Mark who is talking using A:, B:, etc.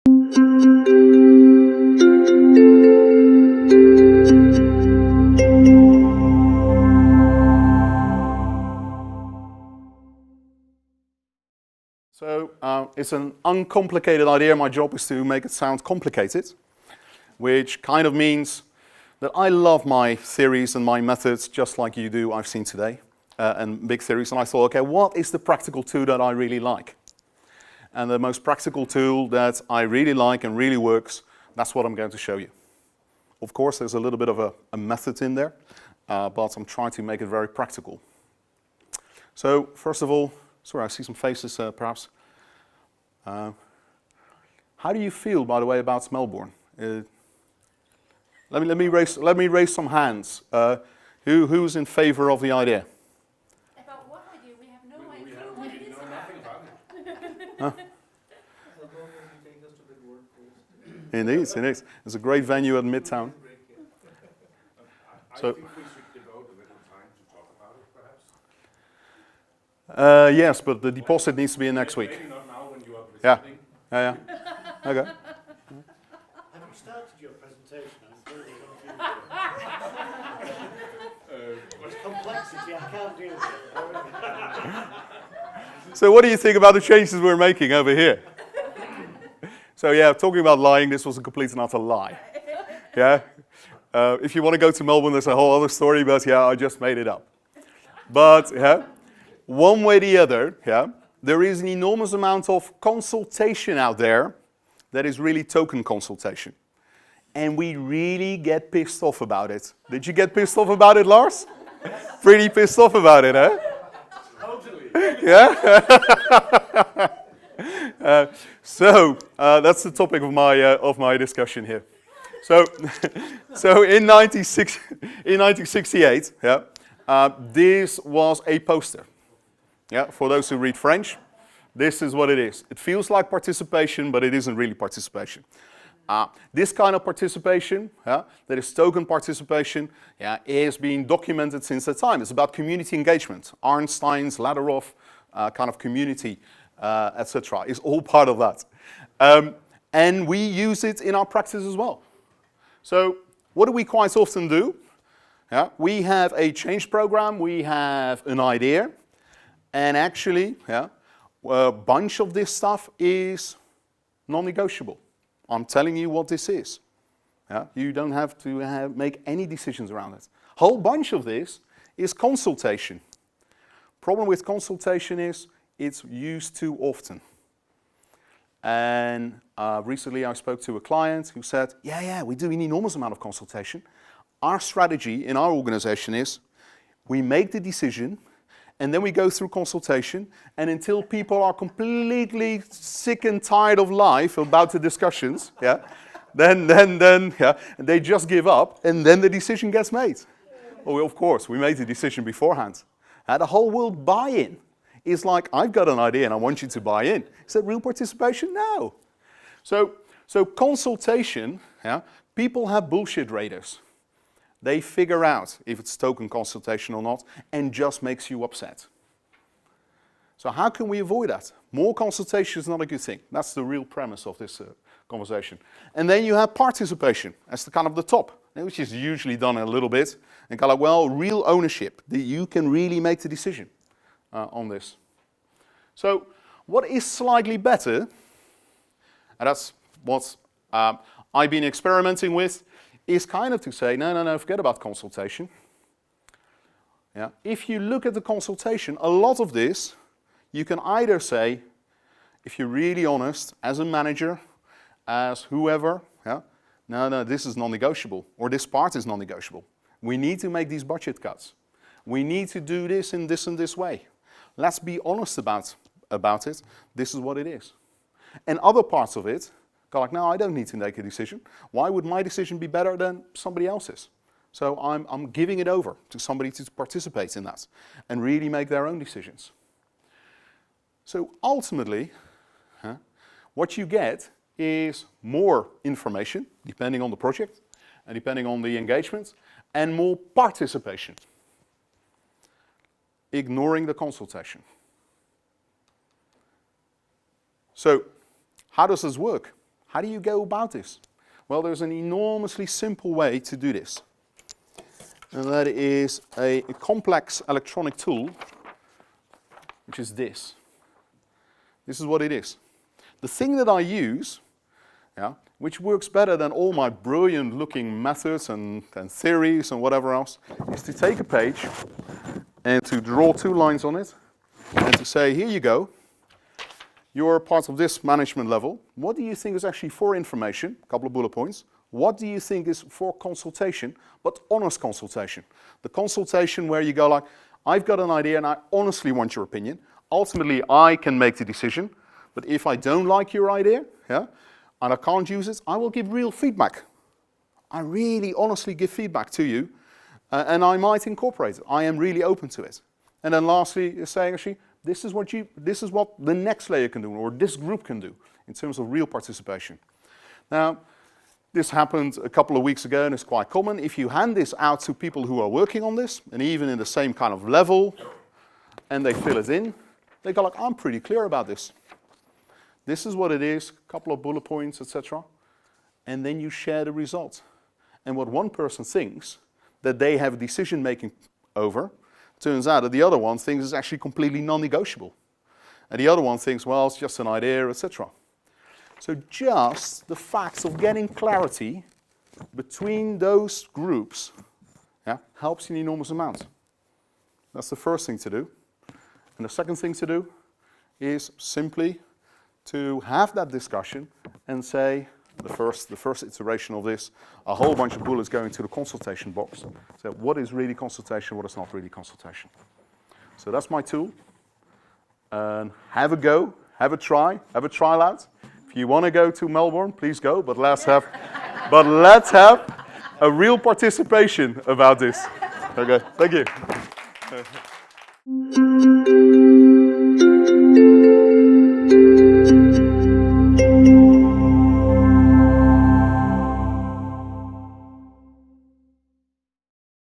A: So it's an uncomplicated idea. My job is to make it sound complicated, which kind of means that I love my theories and my methods just like you do, I've seen today, and big theories. And I thought, okay, what is the practical tool that I really like? And the most practical tool that I really like and really works, that's what I'm going to show you. Of course, there's a little bit of a method in there, but I'm trying to make it very practical. So first of all, sorry, I see some faces perhaps. How do you feel, by the way, about Melbourne? Let me raise some hands. Who's in favor of the idea?
B: About what idea? We have no idea what it is.
A: Huh? Indeed, indeed. It's a great venue at Midtown. So,
C: I think we should devote a little time to talk about it, perhaps.
A: yes, but the deposit needs to be in next week.
C: Maybe not now when you are
A: Yeah,
C: presenting.
A: yeah. Okay.
D: Having started your presentation, I'm very confused. It's complexity, I can't deal with it.
A: So what do you think about the changes we're making over here? So yeah, talking about lying, this was a complete and utter lie. Yeah? If you want to go to Melbourne, there's a whole other story, but yeah, I just made it up. But yeah, one way or the other, yeah, there is an enormous amount of consultation out there that is really token consultation. And we really get pissed off about it. Did you get pissed off about it, Lars? Pretty pissed off about it, eh?
C: Totally.
A: Yeah? So that's the topic of my discussion here. So, so in 1968, yeah, this was a poster. Yeah, for those who read French, this is what it is. It feels like participation, but it isn't really participation. This kind of participation, that is token participation, is being documented since that time. It's about community engagement. Arnstein's ladder of kind of community, etc. is all part of that. And we use it in our practice as well. So what do we quite often do? Yeah, we have a change program, we have an idea, and actually, a bunch of this stuff is non-negotiable. I'm telling you what this is. Yeah, you don't have to make any decisions around it. A whole bunch of this is consultation. Problem with consultation is it's used too often. And recently I spoke to a client who said, yeah, we do an enormous amount of consultation. Our strategy in our organization is we make the decision and then we go through consultation, and until people are completely sick and tired of life about the discussions, then they just give up, and then the decision gets made. Well, of course, we made the decision beforehand. The whole world buy-in is like, I've got an idea and I want you to buy in. Is that real participation? No. So consultation, people have bullshit radars. They figure out if it's token consultation or not and just makes you upset. So how can we avoid that? More consultation is not a good thing. That's the real premise of this conversation. And then you have participation as the kind of the top, which is usually done a little bit. And kind of, well, real ownership, that you can really make the decision on this. So what is slightly better, and that's what I've been experimenting with, is kind of to say, no, forget about consultation. Yeah. If you look at the consultation, a lot of this, you can either say, if you're really honest, as a manager, as whoever, no, this is non-negotiable, or this part is non-negotiable. We need to make these budget cuts. We need to do this in this and this way. Let's be honest about it. This is what it is. And other parts of it, go like, no, I don't need to make a decision. Why would my decision be better than somebody else's? So I'm giving it over to somebody to participate in that and really make their own decisions. So ultimately, what you get is more information, depending on the project and depending on the engagement, and more participation, ignoring the consultation. So how does this work? How do you go about this? Well, there's an enormously simple way to do this. And that is a complex electronic tool, which is this. This is what it is. The thing that I use, which works better than all my brilliant looking methods and theories and whatever else, is to take a page and to draw 2 lines on it and to say, here you go. You're part of this management level. What do you think is actually for information? A couple of bullet points. What do you think is for consultation, but honest consultation? The consultation where you go like, I've got an idea and I honestly want your opinion. Ultimately, I can make the decision. But if I don't like your idea, and I can't use it, I will give real feedback. I really honestly give feedback to you, and I might incorporate it. I am really open to it. And then lastly, you're saying actually, this is what the next layer can do, or this group can do, in terms of real participation. Now, this happened a couple of weeks ago, and it's quite common. If you hand this out to people who are working on this, and even in the same kind of level, and they fill it in, they go like, I'm pretty clear about this. This is what it is, a couple of bullet points, etc. And then you share the results. And what one person thinks that they have decision-making over, turns out that the other one thinks it's actually completely non-negotiable. And the other one thinks, well, it's just an idea, etc. So just the fact of getting clarity between those groups helps an enormous amount. That's the first thing to do. And the second thing to do is simply to have that discussion and say, the first iteration of this, a whole bunch of bullets going to the consultation box. So what is really consultation, what is not really consultation? So that's my tool. And have a go, have a trial out. If you want to go to Melbourne, please go, but let's have a real participation about this. Okay, thank you.